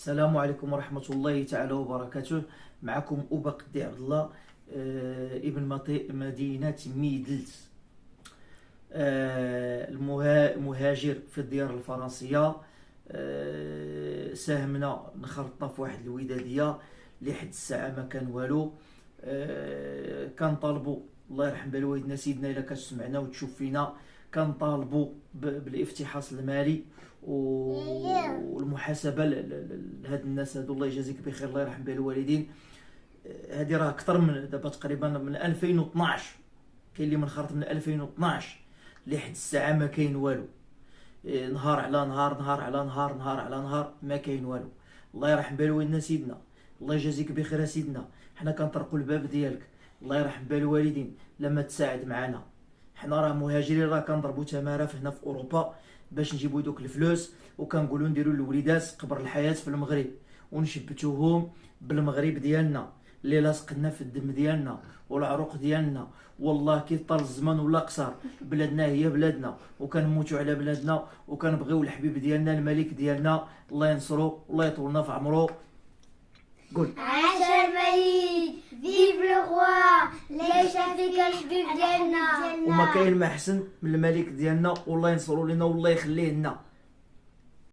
السلام عليكم ورحمة الله تعالى وبركاته. معكم أبا قدي عبد الله، ابن مدينة ميدلت، المهاجر في الديار الفرنسية. ساهمنا نخرطنا في واحد الودادية لحد الساعة ما كان والو. كنطالبوا الله يرحم بالوالدنا سيدنا إلا كتسمعنا وتشوف فينا، كنطالبوا بالافتحاص المالي والمحاسبه لهاد الناس هادو. الله يجازيك بخير، الله يرحم بها الوالدين. هادي راه اكثر من دابا تقريبا من 2012، كاين اللي منخرط من 2012 لحد الساعه ما كاين والو. نهار على نهار، نهار على نهار، نهار على نهار، ما كاين والو. الله يرحم بها الوالدنا سيدنا، الله يجازيك بخير سيدنا. حنا كنطرقوا الباب ديالك، الله يرحم بها الوالدين، لما تساعد معنا. حنا راه مهاجرين، راه كنضربوا تمارف هنا في اوروبا باش نجيبوا دوك الفلوس، وكنقولوا نديروا للوليدات قبر الحياه في المغرب، ونشبتوهم بالمغرب ديالنا اللي لاصق لنا في الدم ديالنا والعروق ديالنا. والله كي طال الزمان ولا قصر، بلادنا هي بلادنا، وكنموتوا على بلادنا، وكنبغيو الحبيب ديالنا الملك ديالنا. الله ينصرو والله يطولنا في عمرو. قول عاش الملك، فيف لو روا، ليش فيك الحبيب ديالنا. وما كاين ما احسن من الملك ديالنا، والله ينصرو لنا والله يخليه لنا.